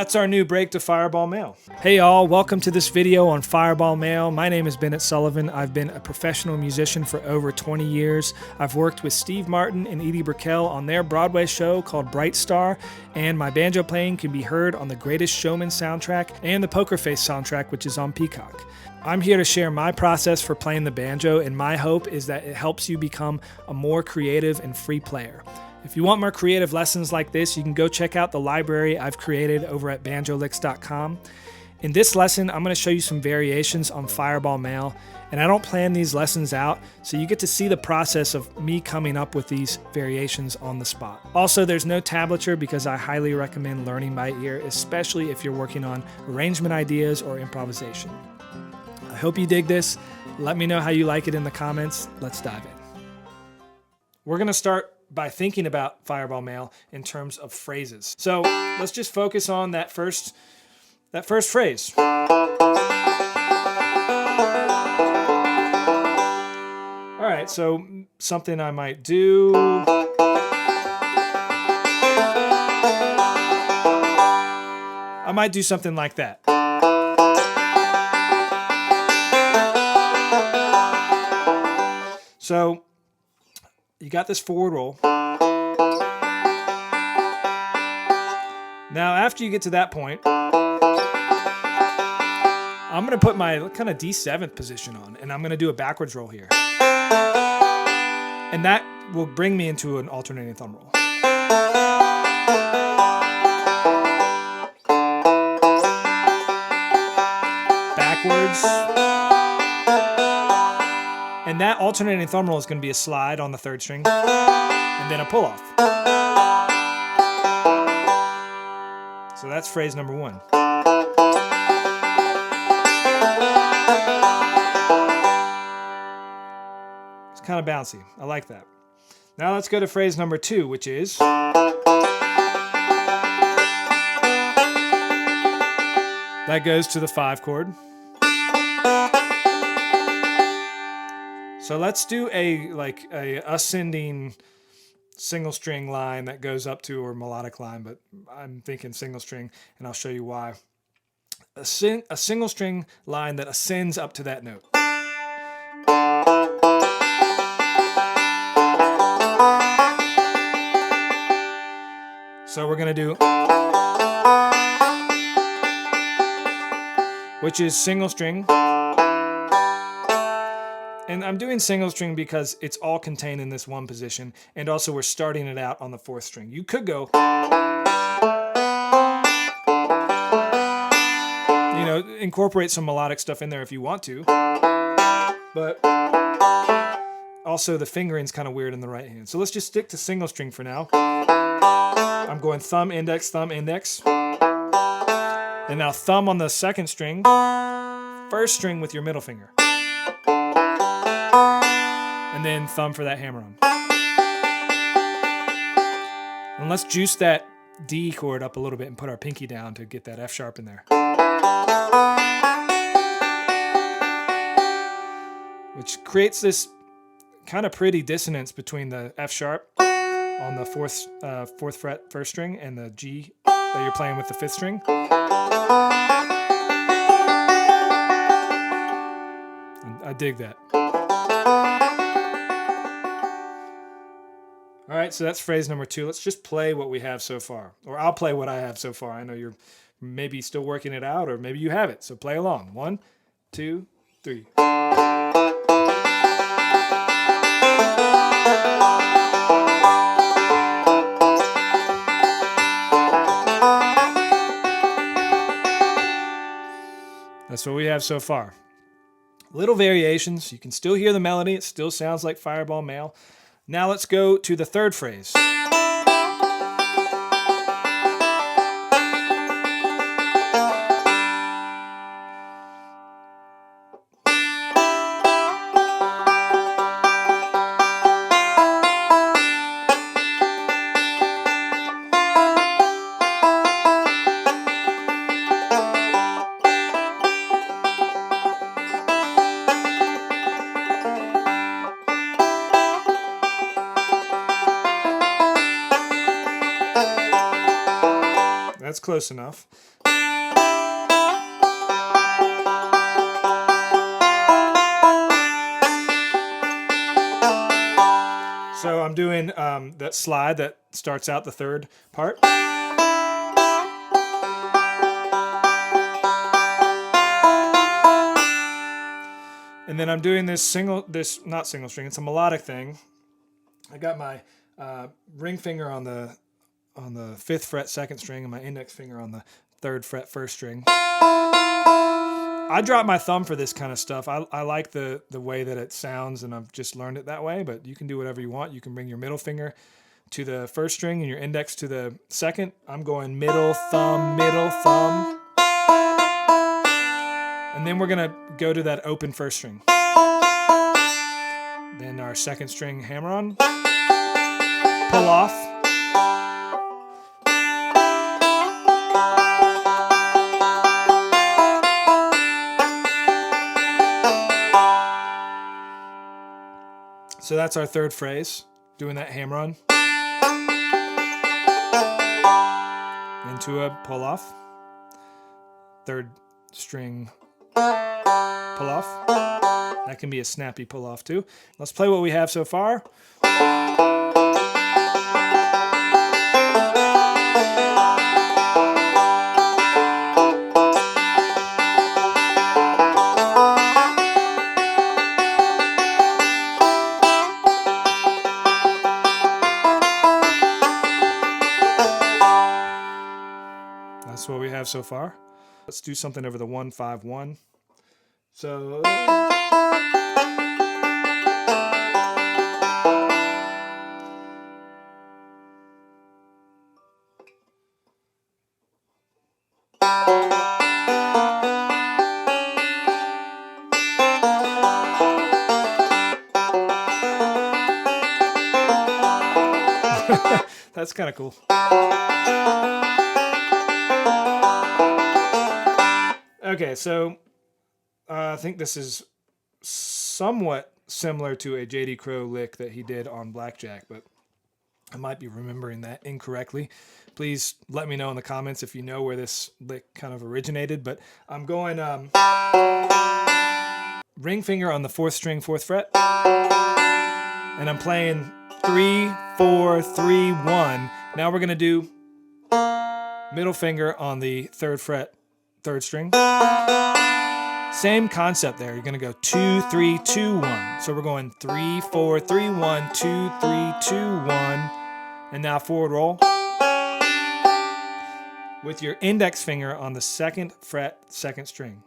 that's our new break to Fireball Male. Hey y'all, welcome to this video on Fireball Male. My name is Bennett Sullivan. I've been a professional musician for over 20 years. I've worked with Steve Martin and Edie Brickell on their Broadway show called Bright Star, and my banjo playing can be heard on the Greatest Showman soundtrack and the Poker Face soundtrack, which is on Peacock. I'm here to share my process for playing the banjo, and my hope is that it helps you become a more creative and free player. If you want more creative lessons like this, you can go check out the library I've created over at banjolicks.com. In this lesson, I'm going to show you some variations on Fireball Male, and I don't plan these lessons out, so you get to see the process of me coming up with these variations on the spot. Also, there's no tablature because I highly recommend learning by ear, especially if you're working on arrangement ideas or improvisation. I hope you dig this. Let me know how you like it in the comments. Let's dive in. We're going to start by thinking about Fireball Male in terms of phrases. So let's just focus on that first phrase. All right, so something I might do. I might do something like that. So you got this forward roll. Now, after you get to that point, I'm going to put my kind of D7th position on, and I'm going to do a backwards roll here. And that will bring me into an alternating thumb roll. Backwards. And that alternating thumb roll is going to be a slide on the third string, and then a pull off. So that's phrase number one. It's kind of bouncy. I like that. Now let's go to phrase number two, which is that goes to the 5 chord. So let's do a ascending single string line that goes up to, or melodic line, but I'm thinking single string, and I'll show you why. A single string line that ascends up to that note. So we're going to do, which is single string. And I'm doing single string because it's all contained in this one position, and also we're starting it out on the 4th string. You could go, incorporate some melodic stuff in there if you want to, but also the fingering's kind of weird in the right hand. So let's just stick to single string for now. I'm going thumb, index, and now thumb on the 2nd string, 1st string with your middle finger. And then thumb for that hammer on. And let's juice that D chord up a little bit and put our pinky down to get that F sharp in there. Which creates this kind of pretty dissonance between the F sharp on the 4th fret 1st string and the G that you're playing with the 5th string. I dig that. All right, so that's phrase number 2. Let's just play what we have so far. Or I'll play what I have so far. I know you're maybe still working it out, or maybe you have it. So play along. 1, 2, 3. That's what we have so far. Little variations. You can still hear the melody. It still sounds like Fireball Male. Now let's go to the 3rd phrase. That's close enough. So I'm doing that slide that starts out the third part. And then I'm doing this not single string, it's a melodic thing. I got my ring finger on the 5th fret 2nd string and my index finger on the 3rd fret 1st string. I drop my thumb for this kind of stuff. I like the way that it sounds, and I've just learned it that way, but you can do whatever you want. You can bring your middle finger to the 1st string and your index to the 2nd. I'm going middle, thumb, and then we're gonna go to that open 1st string. Then our 2nd string hammer on, pull off, so that's our 3rd phrase, doing that hammer on. Into a pull off. 3rd string pull off. That can be a snappy pull off too. Let's play what we have so far. That's what we have so far. Let's do something over the 1-5-1. So that's kind of cool. Okay, so I think this is somewhat similar to a J.D. Crowe lick that he did on Blackjack, but I might be remembering that incorrectly. Please let me know in the comments if you know where this lick kind of originated, but I'm going ring finger on the 4th string, 4th fret, and I'm playing 3, 4, 3, 1. Now we're going to do middle finger on the 3rd fret, 3rd string. Same concept there. You're going to go 2, 3, 2, 1. So we're going 3, 4, 3, 1, 2, 3, 2, 1. And now forward roll. With your index finger on the 2nd fret, 2nd string.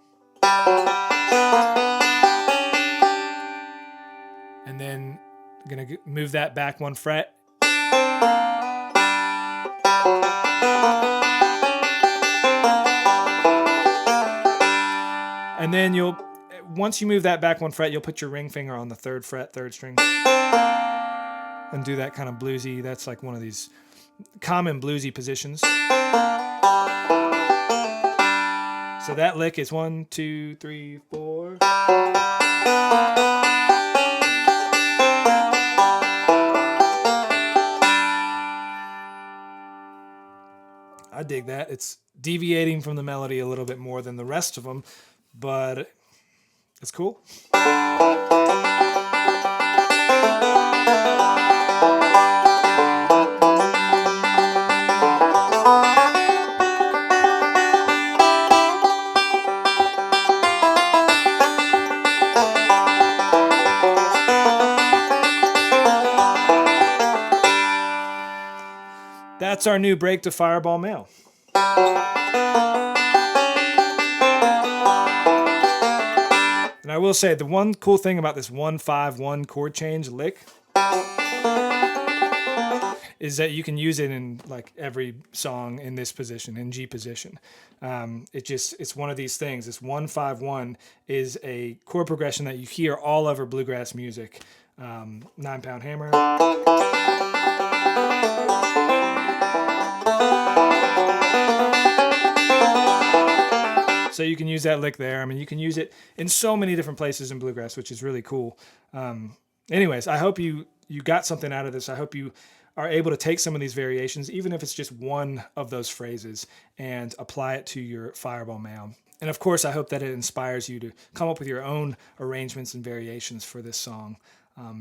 And then I'm going to move that back 1 fret. And then once you move that back 1 fret, you'll put your ring finger on the 3rd fret, 3rd string. And do that kind of bluesy, that's like one of these common bluesy positions. So that lick is 1, 2, 3, 4. I dig that. It's deviating from the melody a little bit more than the rest of them, but it's cool. That's our new break to Fireball Male. And I will say, the one cool thing about this 1-5-1 chord change lick is that you can use it in like every song in this position, in G position. It's one of these things. This 1-5-1 is a chord progression that you hear all over bluegrass music. 9-pound hammer. So you can use that lick there. I mean, you can use it in so many different places in bluegrass, which is really cool. Anyways, I hope you got something out of this. I hope you are able to take some of these variations, even if it's just one of those phrases, and apply it to your Fireball Mail. And of course, I hope that it inspires you to come up with your own arrangements and variations for this song.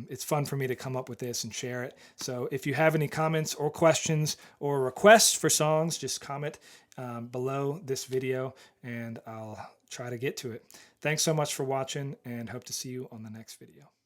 It's fun for me to come up with this and share it. So if you have any comments or questions or requests for songs, just comment below this video and I'll try to get to it. Thanks so much for watching and hope to see you on the next video.